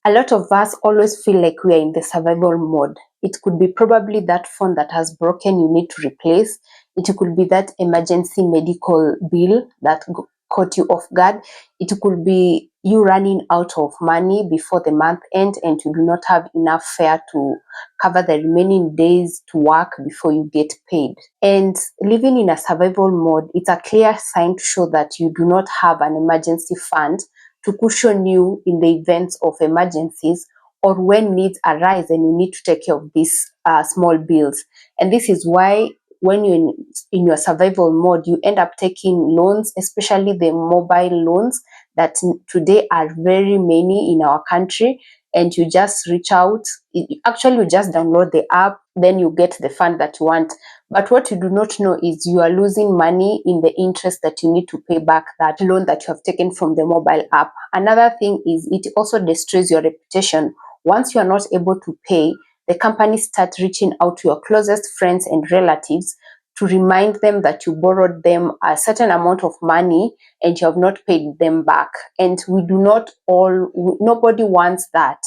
A lot of us always feel like we are in the survival mode. It could be probably that phone that has broken you need to replace. It could be that emergency medical bill that caught you off guard. It could be you running out of money before the month end and you do not have enough fare to cover the remaining days to work before you get paid. And living in a survival mode, it's a clear sign to show that you do not have an emergency fund to cushion you in the events of emergencies or when needs arise and you need to take care of these small bills. And this is why when you're in your survival mode, you end up taking loans, especially the mobile loans that today are very many in our country. And you just reach out, actually you just download the app, then you get the fund that you want. But what you do not know is you are losing money in the interest that you need to pay back that loan that you have taken from the mobile app. Another thing is it also destroys your reputation. Once you are not able to pay, the company starts reaching out to your closest friends and relatives to remind them that you borrowed them a certain amount of money and you have not paid them back. And nobody wants that.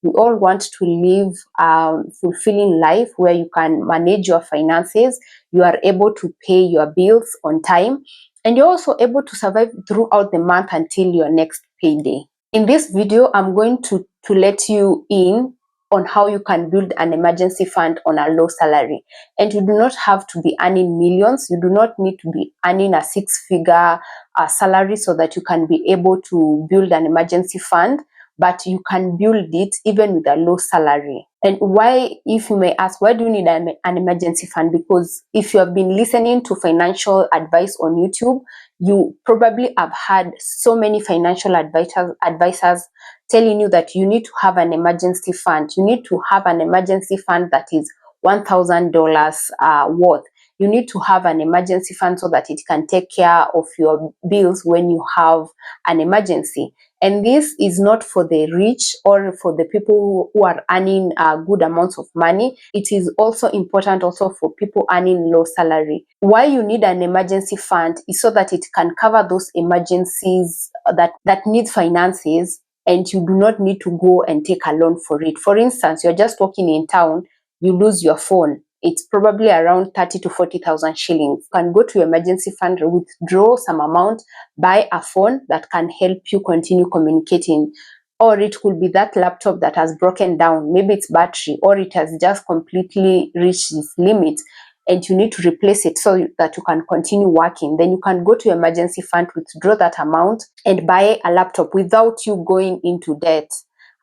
We all want to live a fulfilling life where you can manage your finances, you are able to pay your bills on time, and you're also able to survive throughout the month until your next payday. In this video, I'm going to let you in on how you can build an emergency fund on a low salary. And you do not have to be earning millions. You do not need to be earning a six-figure salary so that you can be able to build an emergency fund, but you can build it even with a low salary. And why, if you may ask, why do you need an emergency fund? Because if you have been listening to financial advice on YouTube, you probably have had so many financial advisors telling you that you need to have an emergency fund. You need to have an emergency fund that is $1,000 worth. You need to have an emergency fund so that it can take care of your bills when you have an emergency. And this is not for the rich or for the people who are earning good amounts of money. It is also important also for people earning low salary. Why you need an emergency fund is so that it can cover those emergencies that need finances, and you do not need to go and take a loan for it. For instance, you're just walking in town, you lose your phone. It's probably around 30 to 40,000 shillings. You can go to your emergency fund, withdraw some amount, buy a phone that can help you continue communicating. Or it could be that laptop that has broken down, maybe it's battery, or it has just completely reached its limit and you need to replace it so that you can continue working. Then you can go to your emergency fund, withdraw that amount and buy a laptop without you going into debt.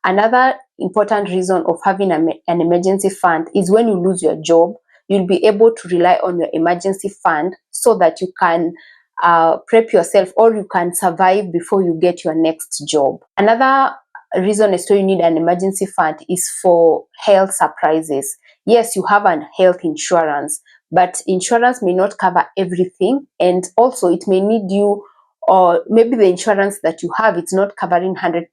Another important reason of having an emergency fund is when you lose your job, you'll be able to rely on your emergency fund so that you can prep yourself or you can survive before you get your next job. Another reason as to you need an emergency fund is for health surprises. Yes, you have an health insurance, but insurance may not cover everything, and also it may need you, or maybe the insurance that you have, it's not covering 100%.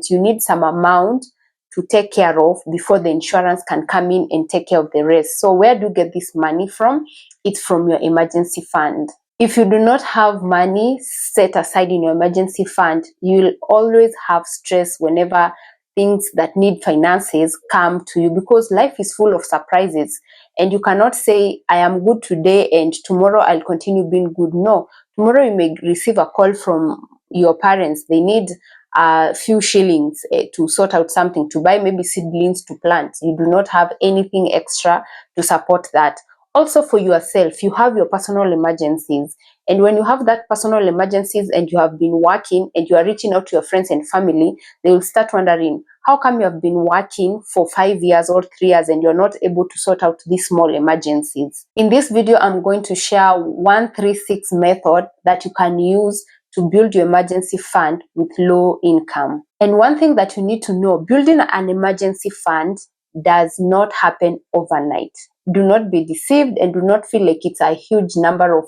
You need some amount to take care of before the insurance can come in and take care of the rest. So where do you get this money from? It's from your emergency fund. If you do not have money set aside in your emergency fund, you'll always have stress whenever things that need finances come to you, because life is full of surprises and you cannot say, I am good today and tomorrow I'll continue being good. No, tomorrow you may receive a call from your parents. They need a few shillings to sort out something, to buy maybe seedlings to plant. You do not have anything extra to support that. Also for yourself, you have your personal emergencies. And when you have that personal emergencies and you have been working and you are reaching out to your friends and family, they will start wondering, how come you have been working for 5 years or 3 years and you're not able to sort out these small emergencies? In this video, I'm going to share 136 method that you can use to build your emergency fund with low income. And one thing that you need to know, building an emergency fund does not happen overnight. Do not be deceived and do not feel like it's a huge number of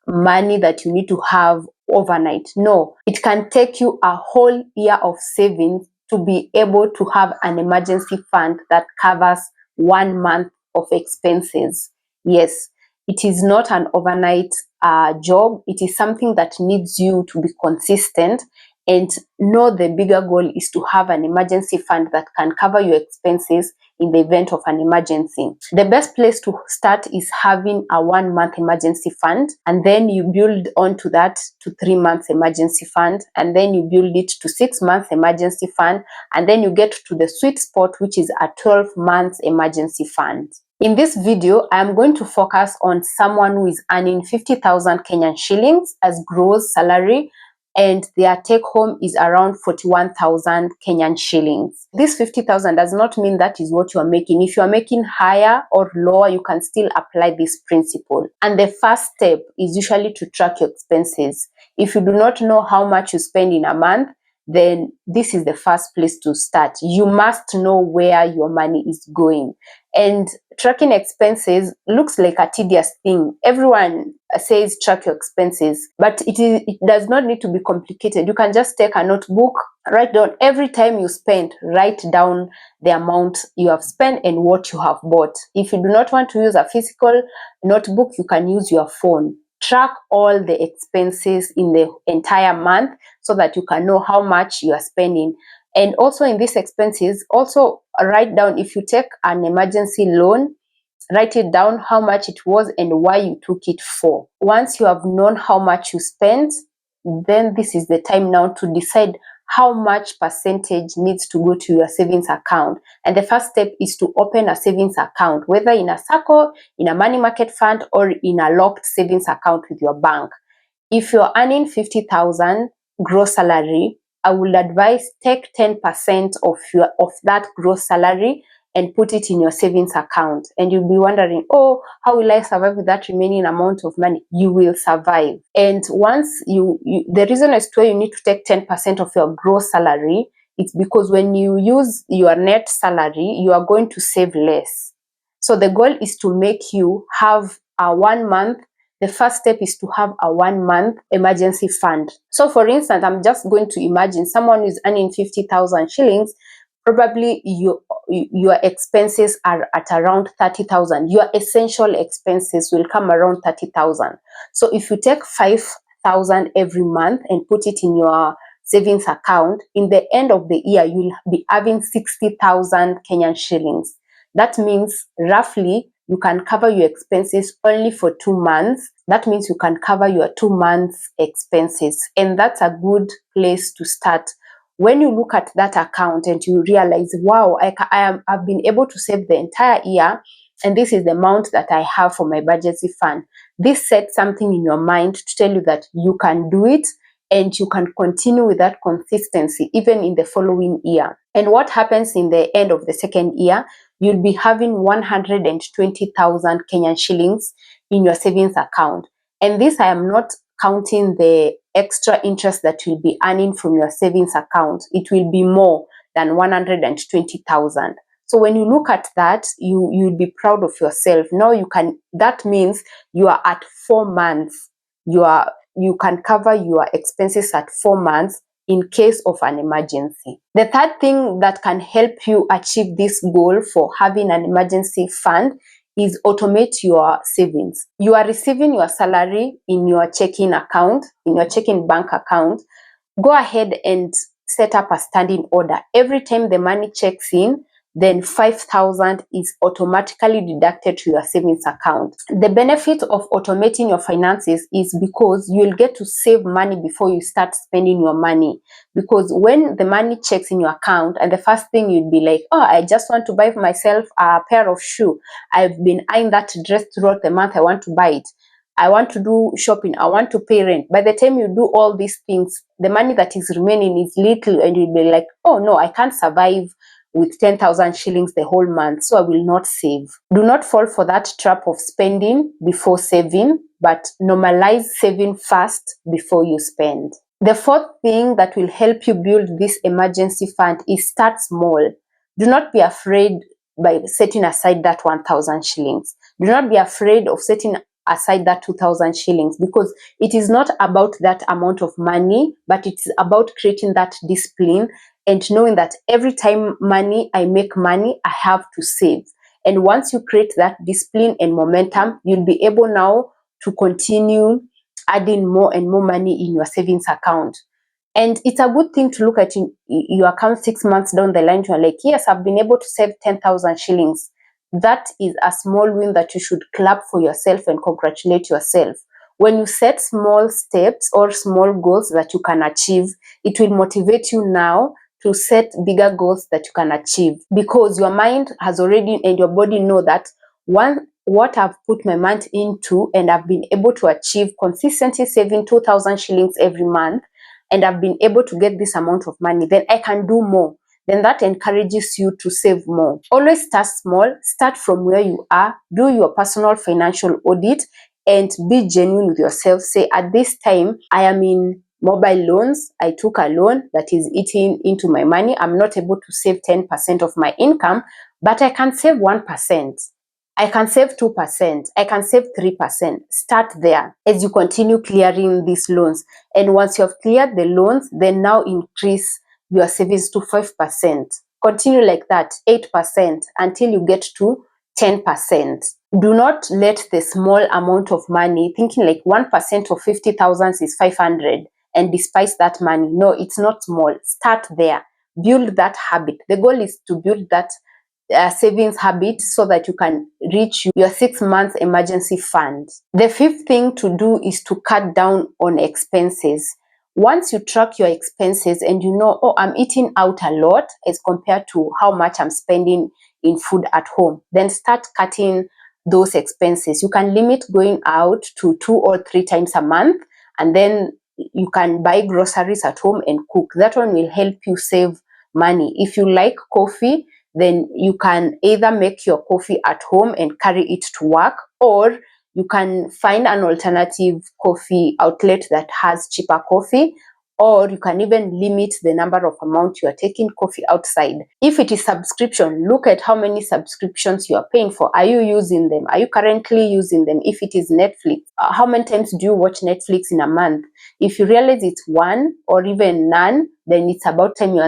money that you need to have overnight. No, it can take you a whole year of savings to be able to have an emergency fund that covers 1 month of expenses. Yes, it is not an overnight job. It is something that needs you to be consistent and know the bigger goal is to have an emergency fund that can cover your expenses in the event of an emergency. The best place to start is having a 1-month emergency fund, and then you build onto that to 3 months emergency fund, and then you build it to 6 months emergency fund, and then you get to the sweet spot, which is a 12 months emergency fund. In this video, I am going to focus on someone who is earning 50,000 Kenyan shillings as gross salary, and their take home is around 41,000 Kenyan shillings. This 50,000 does not mean that is what you are making. If you are making higher or lower, you can still apply this principle. And the first step is usually to track your expenses. If you do not know how much you spend in a month, then this is the first place to start. You must know where your money is going. And tracking expenses looks like a tedious thing. Everyone says track your expenses, but it does not need to be complicated. You can just take a notebook, write down every time you spend, write down the amount you have spent and what you have bought. If you do not want to use a physical notebook, you can use your phone. Track all the expenses in the entire month so that you can know how much you are spending. And also in these expenses, also write down, if you take an emergency loan, write it down how much it was and why you took it for. Once you have known how much you spent, then this is the time now to decide how much percentage needs to go to your savings account. And the first step is to open a savings account, whether in a SACCO, in a money market fund, or in a locked savings account with your bank. If you're earning 50,000 gross salary, I would advise take 10% of that gross salary and put it in your savings account. And you'll be wondering, oh, how will I survive with that remaining amount of money? You will survive. And once the reason as to why you need to take 10% of your gross salary, it's because when you use your net salary, you are going to save less. So the goal is to make you have a 1 month. The first step is to have a 1 month emergency fund. So for instance, I'm just going to imagine someone who is earning 50,000 shillings, probably your expenses are at around 30,000. Your essential expenses will come around 30,000. So if you take 5,000 every month and put it in your savings account, in the end of the year, you'll be having 60,000 Kenyan shillings. That means roughly you can cover your expenses only for 2 months. That means you can cover your 2 months expenses. And that's a good place to start. When you look at that account and you realize, wow, I've been able to save the entire year, and this is the amount that I have for my emergency fund. This sets something in your mind to tell you that you can do it and you can continue with that consistency even in the following year. And what happens in the end of the second year? You'll be having 120,000 Kenyan shillings in your savings account. And this, I am not counting the extra interest that you'll be earning from your savings account. It will be more than 120,000. So when you look at that, you'll be proud of yourself. Now that means you are at 4 months. You can cover your expenses at 4 months in case of an emergency. The third thing that can help you achieve this goal for having an emergency fund is automate your savings. You are receiving your salary in your checking account, in your checking bank account. Go ahead and set up a standing order. Every time the money checks in, then 5,000 is automatically deducted to your savings account. The benefit of automating your finances is because you'll get to save money before you start spending your money. Because when the money checks in your account, and the first thing you'd be like, oh, I just want to buy myself a pair of shoes. I've been eyeing that dress throughout the month. I want to buy it. I want to do shopping. I want to pay rent. By the time you do all these things, the money that is remaining is little, and you'll be like, oh no, I can't survive with 10,000 shillings the whole month, so I will not save. Do not fall for that trap of spending before saving, but normalize saving first before you spend. The fourth thing that will help you build this emergency fund is start small. Do not be afraid by setting aside that 1,000 shillings. Do not be afraid of setting aside that 2,000 shillings, because it is not about that amount of money, but it's about creating that discipline and knowing that every time I make money, I have to save. And once you create that discipline and momentum, you'll be able now to continue adding more and more money in your savings account. And it's a good thing to look at your account 6 months down the line. You're like, yes, I've been able to save 10,000 shillings. That is a small win that you should clap for yourself and congratulate yourself. When you set small steps or small goals that you can achieve, it will motivate you now to set bigger goals that you can achieve, because your mind has already and your body know that what I've put my mind into and I've been able to achieve consistently saving 2,000 shillings every month, and I've been able to get this amount of money, then I can do more. Then that encourages you to save more. Always start small, start from where you are, do your personal financial audit, and be genuine with yourself. Say, at this time, I am in mobile loans. I took a loan that is eating into my money. I'm not able to save 10% of my income, but I can save 1%. I can save 2%, I can save 3%. Start there as you continue clearing these loans. And once you have cleared the loans, then now increase your savings to 5%. Continue like that, 8%, until you get to 10%. Do not let the small amount of money, thinking like 1% of 50,000 is 500 and despise that money. No, it's not small. Start there. Build that habit. The goal is to build that savings habit so that you can reach your 6 month emergency fund. The fifth thing to do is to cut down on expenses. Once you track your expenses and you know, oh, I'm eating out a lot as compared to how much I'm spending in food at home, then start cutting those expenses. You can limit going out to 2 or 3 times a month, and then you can buy groceries at home and cook. That one will help you save money. If you like coffee, then you can either make your coffee at home and carry it to work, or you can find an alternative coffee outlet that has cheaper coffee, or you can even limit the number of amount you are taking coffee outside. If it is subscription, look at how many subscriptions you are paying for. Are you using them? Are you currently using them? If it is Netflix, how many times do you watch Netflix in a month? If you realize it's one or even none, then it's about time you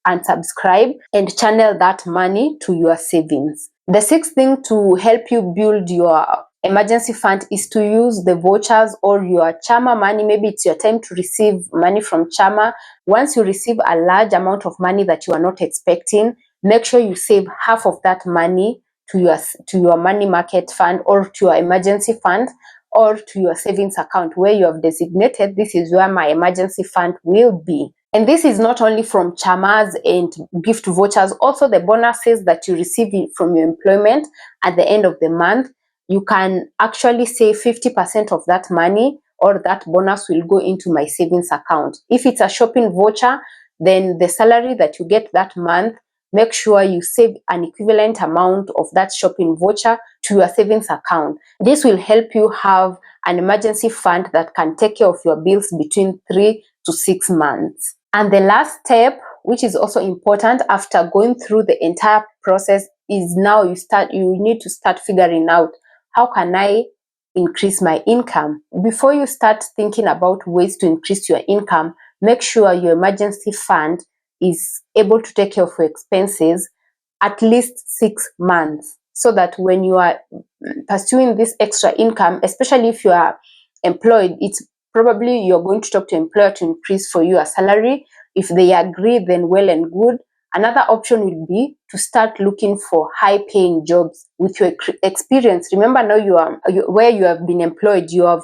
unsubscribe and channel that money to your savings. The sixth thing to help you build your emergency fund is to use the vouchers or your Chama money. Maybe it's your time to receive money from Chama. Once you receive a large amount of money that you are not expecting, make sure you save half of that money to your money market fund or to your emergency fund or to your savings account where you have designated, this is where my emergency fund will be. And this is not only from Chamas and gift vouchers, also the bonuses that you receive from your employment at the end of the month. You can actually say 50% of that money or that bonus will go into my savings account. If it's a shopping voucher, then the salary that you get that month, make sure you save an equivalent amount of that shopping voucher to your savings account. This will help you have an emergency fund that can take care of your bills between 3 to 6 months. And the last step, which is also important after going through the entire process, is now you need to start figuring out, how can I increase my income? Before you start thinking about ways to increase your income, make sure your emergency fund is able to take care of your expenses at least 6 months, so that when you are pursuing this extra income, especially if you are employed, it's probably you're going to talk to employer to increase for you a salary. If they agree, then well and good. Another option will be to start looking for high-paying jobs with your experience. Remember, now where you have been employed, you have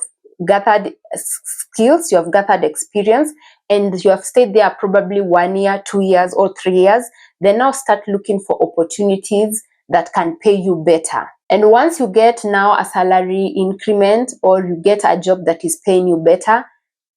gathered skills, you have gathered experience, and you have stayed there probably 1 year, 2 years, or 3 years. Then now start looking for opportunities that can pay you better. And once you get now a salary increment or you get a job that is paying you better,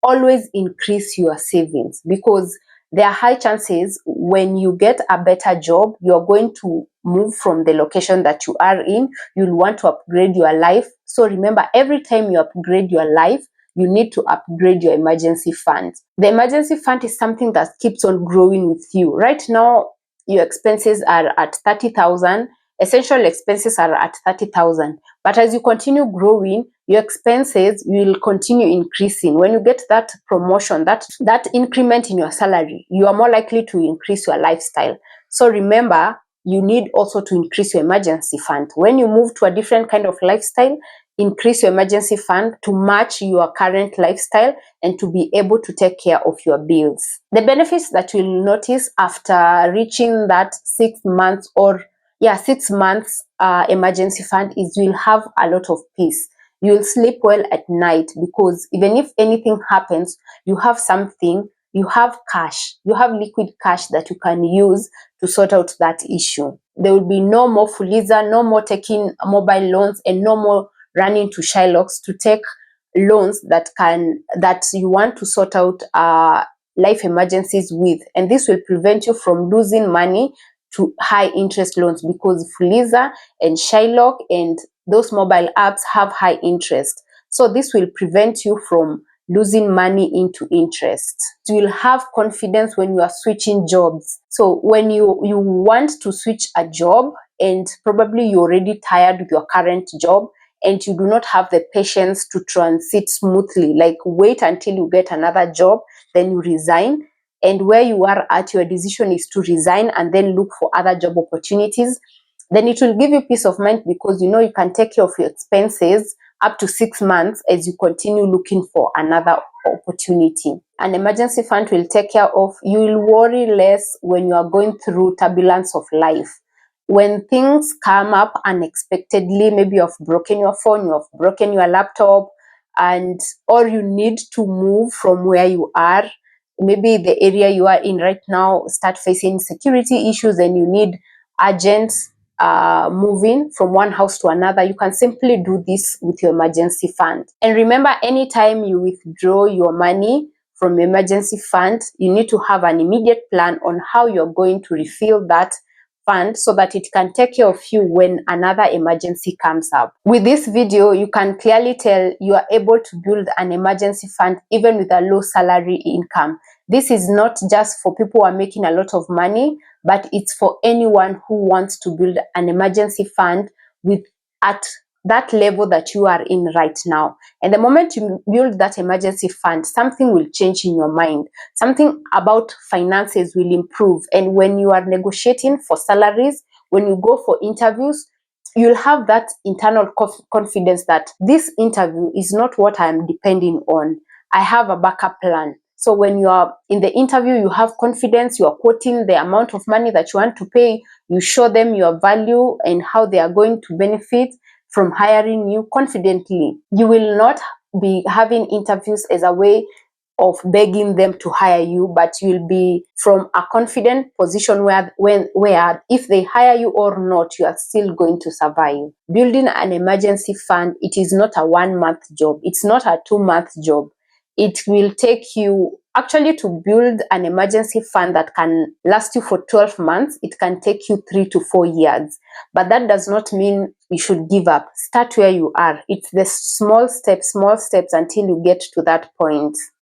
always increase your savings, because there are high chances when you get a better job, you're going to move from the location that you are in. You'll want to upgrade your life. So remember, every time you upgrade your life, you need to upgrade your emergency fund. The emergency fund is something that keeps on growing with you. Right now, your expenses are at 30,000. Essential expenses are at 30,000. But as you continue growing, your expenses will continue increasing. When you get that promotion, that increment in your salary, you are more likely to increase your lifestyle. So remember, you need also to increase your emergency fund. When you move to a different kind of lifestyle, increase your emergency fund to match your current lifestyle and to be able to take care of your bills. The benefits that you'll notice after reaching that 6 months or 6 months emergency fund is you'll have a lot of peace. You'll sleep well at night because even if anything happens, you have something, you have cash, you have liquid cash that you can use to sort out that issue. There will be no more Fuliza, no more taking mobile loans, and no more running to Shylocks to take loans that you want to sort out life emergencies with. And this will prevent you from losing money to high interest loans because Fuliza and Shylock and those mobile apps have high interest. So this will prevent you from losing money into interest. You will have confidence when you are switching jobs. So when you want to switch a job and probably you're already tired with your current job and you do not have the patience to transit smoothly, like wait until you get another job, then you resign. And where you are at, your decision is to resign and then look for other job opportunities, then it will give you peace of mind because you know you can take care of your expenses up to 6 months as you continue looking for another opportunity. An emergency fund will take care of, you will worry less when you are going through turbulence of life. When things come up unexpectedly, maybe you've broken your phone, you've broken your laptop, or you need to move from where you are, maybe the area you are in right now start facing security issues and you need urgent moving from one house to another, you can simply do this with your emergency fund. And remember, anytime you withdraw your money from emergency fund, you need to have an immediate plan on how you're going to refill that fund so that it can take care of you when another emergency comes up. With this video, you can clearly tell you are able to build an emergency fund even with a low salary income. This is not just for people who are making a lot of money, but it's for anyone who wants to build an emergency fund at that level that you are in right now. And the moment you build that emergency fund, something will change in your mind. Something about finances will improve. And when you are negotiating for salaries, when you go for interviews, you'll have that internal confidence that this interview is not what I'm depending on. I have a backup plan. So when you are in the interview, you have confidence, you are quoting the amount of money that you want to pay, you show them your value and how they are going to benefit from hiring you confidently. You will not be having interviews as a way of begging them to hire you, but you'll be from a confident position where if they hire you or not, you are still going to survive. Building an emergency fund, it is not a 1-month job. It's not a 2-month job. It will take you, actually, to build an emergency fund that can last you for 12 months. It can take you 3 to 4 years. But that does not mean you should give up. Start where you are. It's the small steps until you get to that point.